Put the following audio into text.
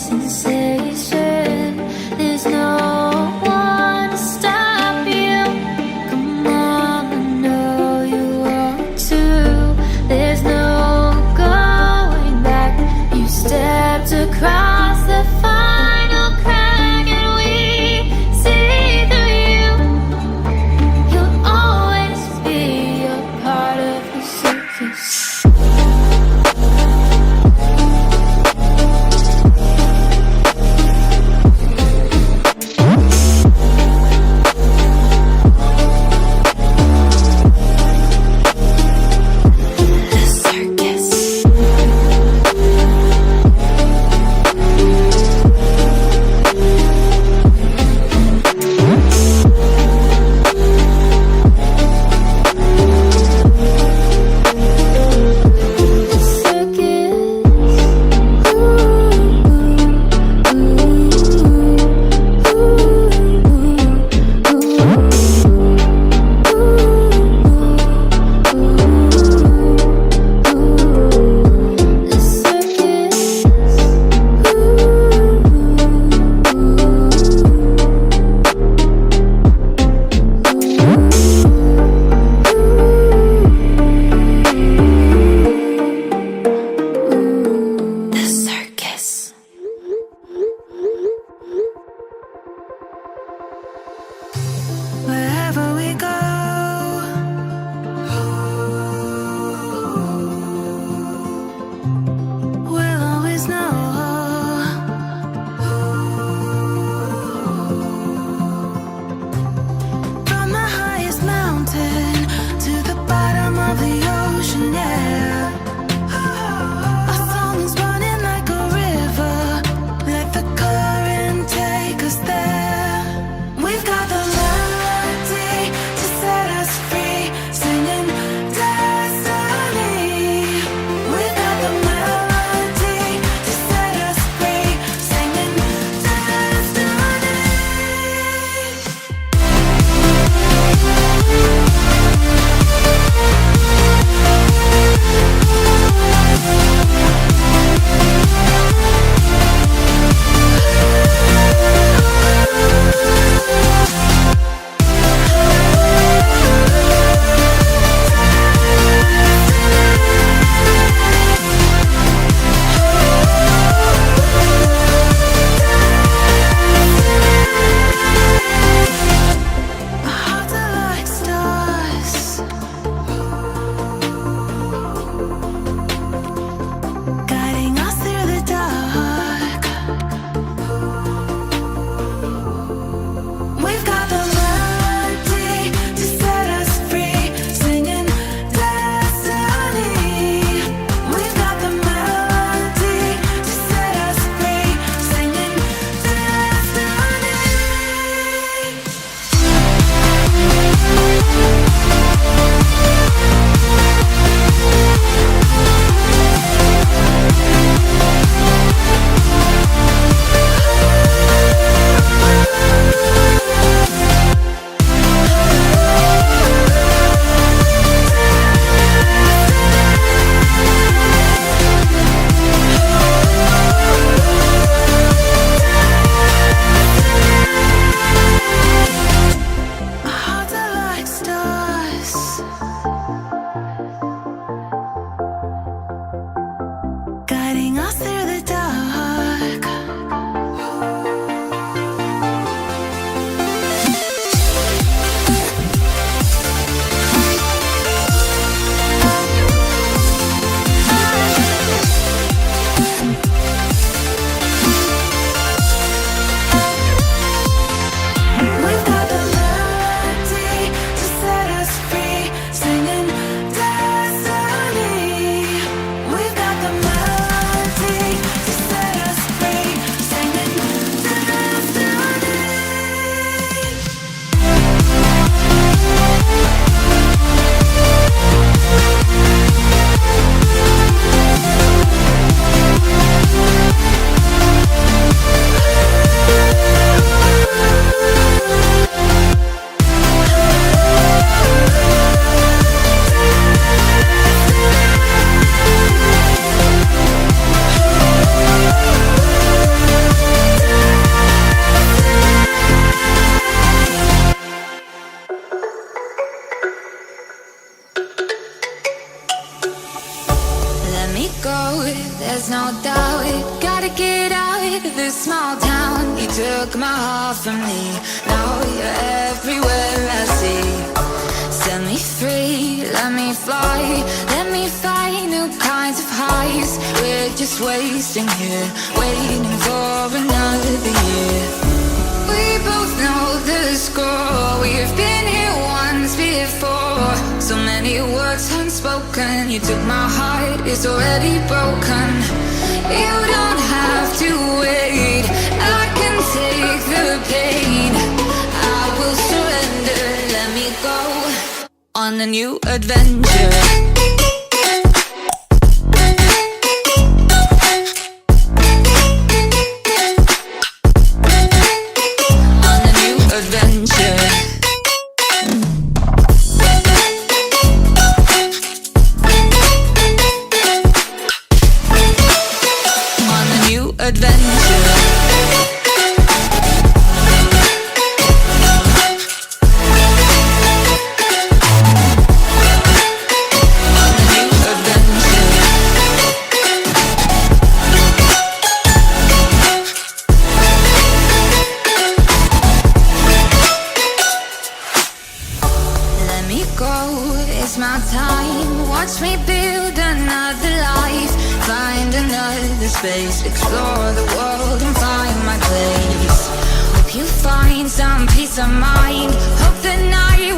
sensation. There's no one to stop you. Come on, I know you want to. There's no going back. You stepped across the final crack and we see through you. You'll always be a part of the circus. this small town. You took my heart from me. Now you're everywhere I see. Set me free, let me fly. Let me find new kinds of highs. We're just wasting here, waiting for another year. We both know the score. We've been here once before. So many words unspoken. You took my heart, it's already broken. You don't have to wait, I can take the pain. I will surrender, let me go on a new adventure. On a new adventure. Adventure. Let me go, it's my time. Watch me build another life. Find another space, explore the world and find my place. Hope you find some peace of mind. Hope the night